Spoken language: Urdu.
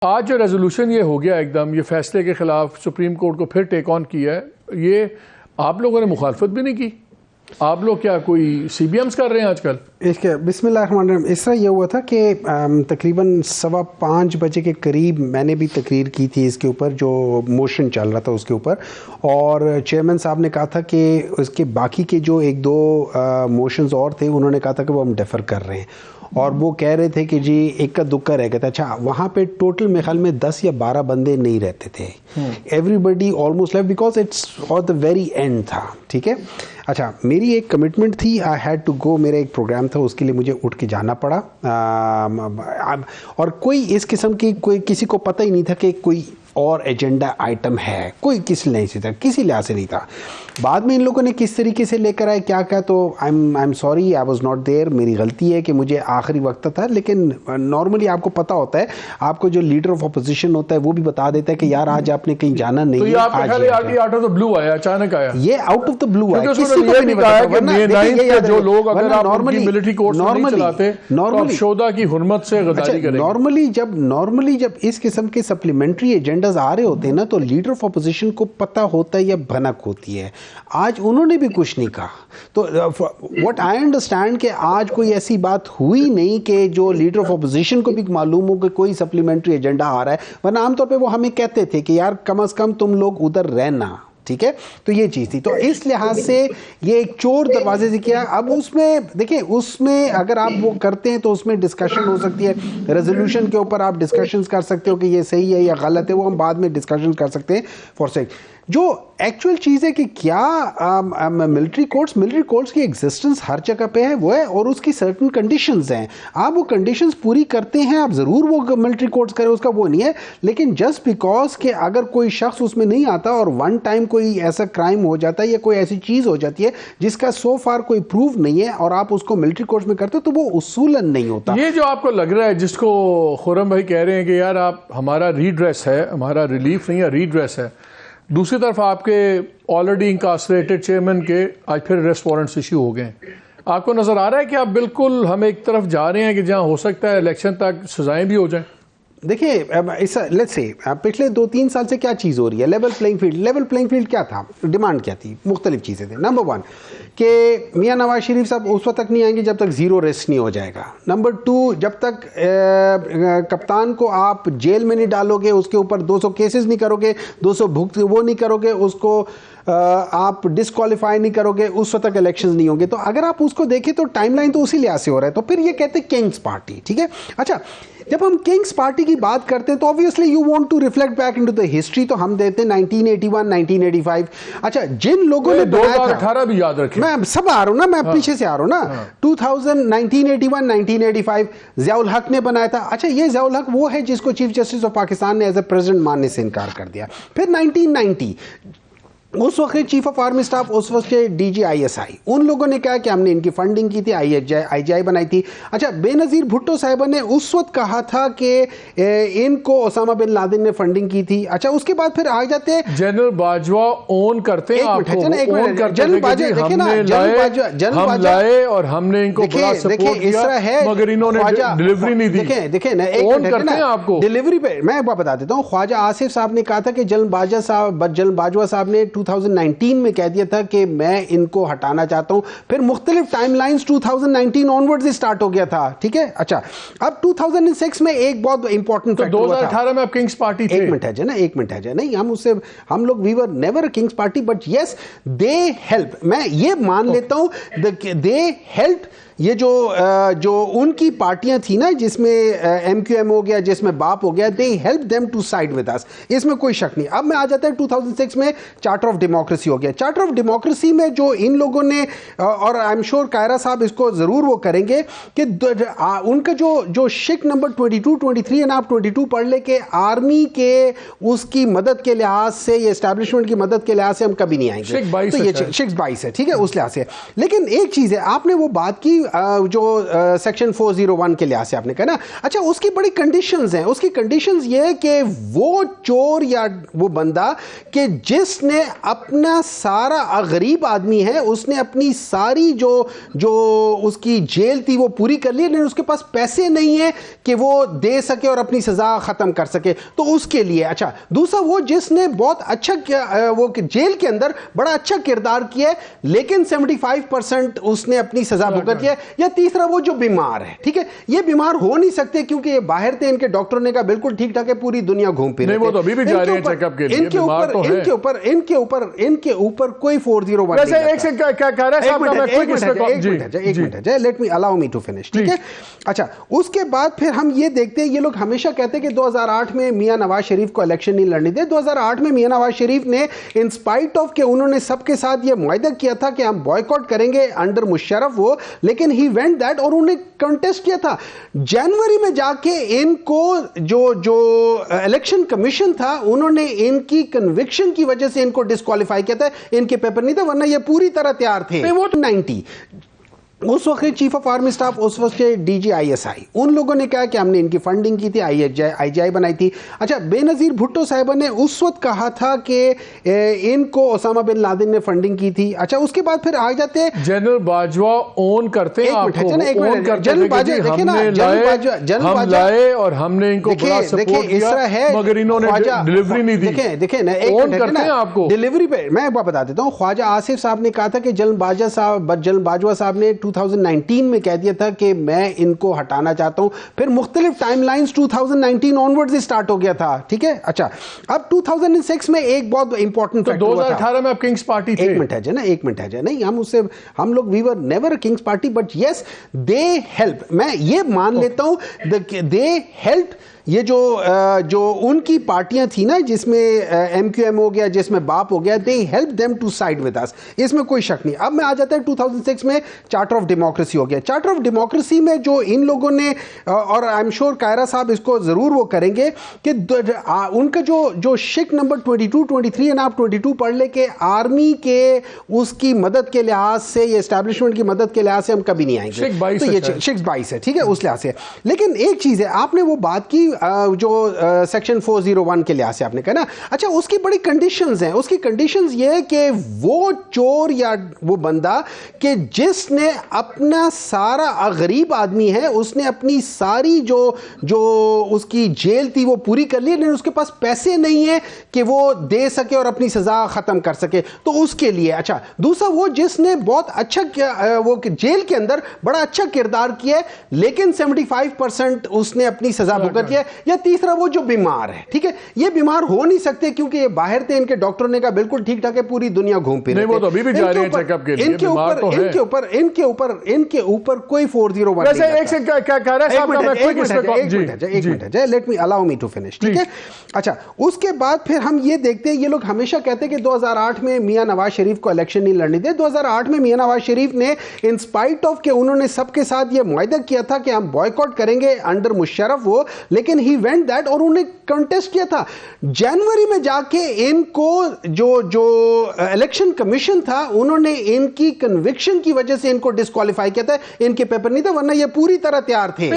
آج جو ریزولوشن یہ ہو گیا ایک دم یہ فیصلے کے خلاف سپریم کورٹ کو پھر ٹیک آن کیا ہے، یہ آپ لوگوں نے مخالفت بھی نہیں کی؟ آپ لوگ کیا کوئی سی بی ایمز کر رہے ہیں آج کل؟ بسم اللہ الرحمن الرحیم. اس طرح یہ ہوا تھا کہ تقریباً 5:15 بجے کے قریب میں نے بھی تقریر کی تھی اس کے اوپر، جو موشن چل رہا تھا اس کے اوپر، اور چیئرمین صاحب نے کہا تھا کہ اس کے باقی کے جو 1-2 موشنز اور تھے انہوں نے کہا تھا کہ وہ ہم ڈیفر کر رہے ہیں، اور وہ کہہ رہے تھے کہ جی اکا دکا رہ گیا تھا. اچھا وہاں پہ ٹوٹل میرے خیال میں 10 یا 12 بندے نہیں رہتے تھے. Everybody almost left because it's at the very end تھا. ٹھیک ہے. اچھا میری ایک کمٹمنٹ تھی، آئی ہیڈ ٹو گو، میرا ایک پروگرام تھا، اس کے لیے مجھے اٹھ کے جانا پڑا، اور کوئی اس قسم کی کوئی کسی کو پتہ ہی نہیں تھا کہ کوئی اور ایجنڈا آئٹم ہے، کوئی کسی نہیں تھا، کسی لحاظ سے نہیں تھا. بعد میں ان لوگوں نے کس طریقے سے لے کر آئے کیا کہا، تو I am sorry, I was not there, میری غلطی ہے کہ مجھے آخری وقت تھا. لیکن نارملی آپ کو پتہ ہوتا ہے، آپ کو جو لیڈر آف اپوزیشن ہوتا ہے وہ بھی بتا دیتا ہے کہ یار آج آپ نے کہیں جانا نہیں ہے. یہ آؤٹ آف دا بلو آیا، اچانک آیا، یہ آؤٹ آف دا بلو آیا، کسی کو بھی نہیں پتا. جو لوگ اگر آپ ملٹری کورٹس نہیں چلاتے تو شہداء کی حرمت سے غداری کریں. نارملی جب اس قسم کے سپلیمنٹری ایجنڈاز آ رہے ہوتے ہیں نا، تو لیڈر آف اپوزیشن کو پتہ ہوتا ہے یا بھنک ہوتی ہے. آج انہوں نے بھی کچھ نہیں کہا. تو واٹ آئی انڈرسٹینڈ کہ آج کوئی ایسی بات ہوئی نہیں کہ جو لیڈر آف اپوزیشن کو بھی معلوم ہو کہ کوئی سپلیمنٹری ایجنڈا آ رہا ہے، ورنہ عام طور پہ وہ ہمیں کہتے تھے کہ یار کم از کم تم لوگ ادھر رہنا. ٹھیک ہے. تو یہ چیز تھی. تو اس لحاظ سے یہ ایک چور دروازے سے کیا. اب اس میں دیکھیں، اس میں اگر آپ وہ کرتے ہیں تو اس میں ڈسکشن ہو سکتی ہے، ریزولوشن کے اوپر آپ ڈسکشنز کر سکتے ہو کہ یہ صحیح ہے یا غلط ہے، وہ ہم بعد میں ڈسکشن کر سکتے ہیں. فار سیک جو ایکچوئل چیز ہے کہ کیا ملٹری کورٹس کی ایگزسٹنس ہر جگہ پہ ہے، وہ ہے، اور اس کی سرٹن کنڈیشنز ہیں. آپ وہ کنڈیشنز پوری کرتے ہیں، آپ ضرور وہ ملٹری کورٹس کریں، اس کا وہ نہیں ہے. لیکن جسٹ بیکاز کہ اگر کوئی شخص اس میں نہیں آتا اور ون ٹائم کوئی ایسا کرائم ہو جاتا ہے یا کوئی ایسی چیز ہو جاتی ہے جس کا سو فار کوئی پروف نہیں ہے، اور آپ اس کو ملٹری کورٹس میں کرتے ہو، تو وہ اصولاً نہیں ہوتا. یہ جو آپ کو لگ رہا ہے، جس کو خرم بھائی کہہ رہے ہیں کہ یار آپ ہمارا ریڈریس ہے، ہمارا ریلیف نہیں ہے، ریڈریس ہے، دوسری طرف آپ کے آلریڈی انکارسریٹڈ چیئرمین کے آج پھر ریسٹ وارنٹس ایشو ہو گئے ہیں. آپ کو نظر آ رہا ہے کہ آپ بالکل ہم ایک طرف جا رہے ہیں کہ جہاں ہو سکتا ہے الیکشن تک سزائیں بھی ہو جائیں؟ دیکھیے لیٹس سے پچھلے 2-3 سال سے کیا چیز ہو رہی ہے، لیول پلینگ فیلڈ کیا تھا، ڈیمانڈ کیا تھی، مختلف چیزیں تھے. نمبر 1 کہ میاں نواز شریف صاحب اس وقت تک نہیں آئیں گے جب تک زیرو ریسٹ نہیں ہو جائے گا. نمبر 2 جب تک کپتان کو آپ جیل میں نہیں ڈالو گے، اس کے اوپر 200 کیسز نہیں کرو گے، 200 وہ نہیں کرو گے، اس کو آپ ڈسکوالیفائی نہیں کرو گے، اس وقت تک الیکشنز نہیں ہوں گے. تو اگر آپ اس کو دیکھیں تو ٹائم لائن تو اسی لحاظ سے ہو رہا ہے. تو پھر یہ کہتے ہیں کنگز پارٹی. ٹھیک ہے. اچھا جب ہم کنگز پارٹی کی بات کرتے ہیں تو obviously you want to reflect back into the history، تو ہم دیتے ہیں 1981 1985. اچھا جن لوگوں نے 2018 بھی یاد رکھیں، میں سب آ رہا ہوں نا، میں پیچھے سے آ رہا ہوں نا. 1981 1985 ضیاء الحق نے بنایا تھا. اچھا یہ ضیاء الحق وہ ہے جس کو چیف جسٹس آف پاکستان نے ایز اے پریزیڈنٹ ماننے سے انکار کر دیا. پھر 1990 اس وقت چیف آف آرمی اسٹاف، اس وقت کے ڈی جی ISI، ان لوگوں نے کہا کہ ہم نے ان کی فنڈنگ کی تھی، IGI بنائی تھی. اچھا بے نظیر بھٹو صاحبہ نے اس وقت کہا تھا کہ ان کو اسامہ بن لادن نے فنڈنگ کی تھی. اچھا اس کے بعد پھر آ جاتے ہیں جنرل باجوہ اون کرتے ہیں، آپ کو اون کرتے ہیں کہ ہم لائے اور ہم نے ان کو بڑا سپورٹ کیا، مگر انہوں نے ڈیلیوری نہیں دی. دیکھیں نا، اون کرتے ہیں آپ کو ڈیلیوری پہ. میں بتا دیتا ہوں، خواجہ آصف صاحب نے کہا تھا کہ جنرل باجوہ صاحب نے 2019 میں کہہ دیا تھا کہ میں ان کو ہٹانا چاہتا ہوں. پھر مختلف ٹائم لائنز 2019 آنورڈ سے سٹارٹ ہو گیا تھا. ٹھیک ہے. اچھا اب 2006 میں ایک بہت امپورٹنٹ فیکٹر ہوا تھا. 2018 میں آپ کنگز پارٹی تھے. ایک منٹ ہے نہیں، ہم لوگ we were never kings party, but yes they help. میں یہ مان لیتا ہوں دے ہیلپ. یہ جو ان کی پارٹیاں تھیں نا، جس میں MQM ہو گیا، جس میں باپ ہو گیا، they help them to side with us, اس میں کوئی شک نہیں. اب میں آ جاتا ہے 2006 میں چارٹر آف ڈیموکریسی ہو گیا. چارٹر آف ڈیموکریسی میں جو ان لوگوں نے، اور آئی ایم شیور کائرہ صاحب اس کو ضرور وہ کریں گے کہ ان کا جو شک نمبر 22 23 and آپ 22 پڑھ لے کہ آرمی کے اس کی مدد کے لحاظ سے، یہ اسٹیبلشمنٹ کی مدد کے لحاظ سے ہم کبھی نہیں آئیں گے. تو یہ شک 22 ہے. ٹھیک ہے. اس لحاظ سے. لیکن ایک چیز ہے، آپ نے وہ بات کی جو سیکشن 401 کے لحاظ سے آپ نے کہا نا, اچھا اس کی بڑی کنڈیشنز ہیں. اس کی کنڈیشنز یہ ہے کہ وہ چور یا وہ بندہ کہ جس نے اپنا سارا, غریب آدمی ہے, اس نے اپنی ساری جو اس کی جیل تھی وہ پوری کر لی, لیکن اس کے پاس پیسے نہیں ہیں کہ وہ دے سکے اور اپنی سزا ختم کر سکے, تو اس کے لیے. اچھا دوسرا وہ جس نے بہت اچھا وہ جیل کے اندر بڑا اچھا کردار کیا ہے لیکن 75% اس نے اپنی سزا بھگت ہے. یا تیسرا وہ جو بیمار ہے, ٹھیک ہے, یہ بیمار ہو نہیں سکتے کیونکہ یہ باہر تھے, ان کے ڈاکٹر نے کہا بالکل ٹھیک ٹھاک ہے, پوری دنیا گھوم پھر رہے نہیں, وہ تو ابھی بھی جا رہے ہیں چیک اپ کے لیے, بیمار تو ہیں. ان کے اوپر کوئی 401 ویسے ایک سے کیا کہہ رہا ہے صاحب کا, میں کوئی کس پہ ایک منٹ ہے, let me allow me to finish, ٹھیک ہے. اچھا اس کے بعد پھر ہم یہ دیکھتے ہیں, یہ لوگ ہمیشہ کہتے ہیں کہ 2008 میں میاں نواز شریف کو الیکشن نہیں لڑنے دے. 2008 میں میاں نواز شریف نے ان سپائٹ آف کہ انہوں نے سب کے ساتھ یہ معاہدہ کیا تھا کہ ہم بوائیکاٹ کریں گے انڈر مشرف وہ, لیکن ہی وینٹ دیٹ, اور انہوں نے کنٹیسٹ کیا تھا. جنوری میں جا کے ان کو جو الیکشن کمیشن تھا انہوں نے ان کی کنوکشن کی وجہ سے ان کو ڈسکوالیفائی کیا تھا, ان کے پیپر نہیں تھا, ورنہ یہ پوری طرح تیار تھے. 90 اس وقت چیف آف آرمی سٹاف, اس وقت کے D G I S I, ان لوگوں نے کہا کہ ہم نے ان کی فنڈنگ کی تھی, آئی جی آئی بنائی تھی. اچھا بے نظیر بھٹو صاحبہ نے اس وقت کہا تھا کہ ان کو اسامہ بن لادن نے فنڈنگ کی تھی. اچھا اس کے بعد پھر آ جاتے ہیں جنرل باجوہ اون کرتے ہیں, آپ کو اون کرتے ہیں کہ ہم لائے اور ہم نے ان کو بڑا سپورٹ کیا مگر انہوں نے ڈیلیوری نہیں دی. دیکھیں نا, اون کرتے ہیں آپ کو ڈیلیوری پہ. میں بتا دیتا ہوں, خواجہ آصف صاحب نے کہا تھا کہ جنرل باجوہ صاحب نے 2019 میں کہہ دیا تھا کہ میں ان کو ہٹانا چاہتا ہوں. پھر مختلف ٹائم لائنز 2019 آنورڈز اسٹارٹ ہو گیا تھا, ٹھیک ہے. اچھا اب 2006 میں ایک بہت امپورٹنٹ فیکٹر ہوا تھا. 2018 میں آپ کنگز پارٹی تھے. ایک منٹ ہے جی, نہیں ہم لوگ we were never kings party, but yes they help. میں یہ مان لیتا ہوں دے ہیلپ. یہ جو ان کی پارٹیاں تھیں نا, جس میں ایم کیو ایم ہو گیا, جس میں باپ ہو گیا, they help them to side with us, اس میں کوئی شک نہیں. اب میں آ جاتا ہے 2006 میں چارٹر آف ڈیموکریسی ہو گیا. چارٹر آف ڈیموکریسی میں جو ان لوگوں نے, اور آئی ایم شیور کائرہ صاحب اس کو ضرور وہ کریں گے, کہ ان کا جو شک نمبر 22 23 ہے نا, آپ 22 پڑھ لے کہ آرمی کے اس کی مدد کے لحاظ سے, یہ اسٹیبلشمنٹ کی مدد کے لحاظ سے ہم کبھی نہیں آئیں گے. تو یہ شک 22 ہے, ٹھیک ہے, اس لحاظ سے. لیکن ایک چیز ہے, آپ نے وہ بات کی جو سیکشن 401 کے لحاظ سے آپ نے کہا نا, اچھا اس کی بڑی کنڈیشنز ہیں. اس کی کنڈیشنز یہ ہے کہ وہ چور یا وہ بندہ کہ جس نے اپنا سارا, غریب آدمی ہے, اس نے اپنی ساری جو اس کی جیل تھی وہ پوری کر لی, لیکن اس کے پاس پیسے نہیں ہیں کہ وہ دے سکے اور اپنی سزا ختم کر سکے, تو اس کے لیے. اچھا دوسرا وہ جس نے بہت اچھا وہ جیل کے اندر بڑا اچھا کردار کیا ہے لیکن 75% اس نے اپنی سزا بھگت ہے. یا تیسرا وہ جو بیمار ہے, ٹھیک ہے, یہ بیمار ہو نہیں سکتے کیونکہ یہ باہر تھے, ان کے ڈاکٹر نے کہا بالکل ٹھیک ٹھاک ہے, پوری دنیا گھوم پھر رہے. نہیں, وہ تو ابھی بھی جا رہے ہیں چیک اپ کے لیے, بیمار تو ہیں. ان کے اوپر کوئی 401. ویسے ایک سے کیا کہہ رہا ہے صاحب کا, میں کوئی کس پہ ایک منٹ ہے, let me allow me to finish, ٹھیک ہے. اچھا اس کے بعد پھر ہم یہ دیکھتے ہیں, یہ لوگ ہمیشہ کہتے ہیں کہ 2008 میں میاں نواز شریف کو الیکشن نہیں لڑنے دے. 2008 میں میاں نواز شریف نے ان سپائٹ آف کہ انہوں نے سب کے ساتھ یہ معاہدہ کیا تھا کہ ہم بوائیکاٹ کریں گے انڈر مشرف وہ, لیکن ہی وینٹ دیٹ, اور انہوں نے کنٹیسٹ کیا تھا. جنوری میں جا کے ان کو جو الیکشن کمیشن تھا انہوں نے ان کی کنوکشن کی وجہ سے ان کو ڈسکوالیفائی کیا تھا, ان کے پیپر نہیں تھا, ورنہ یہ پوری طرح تیار تھے.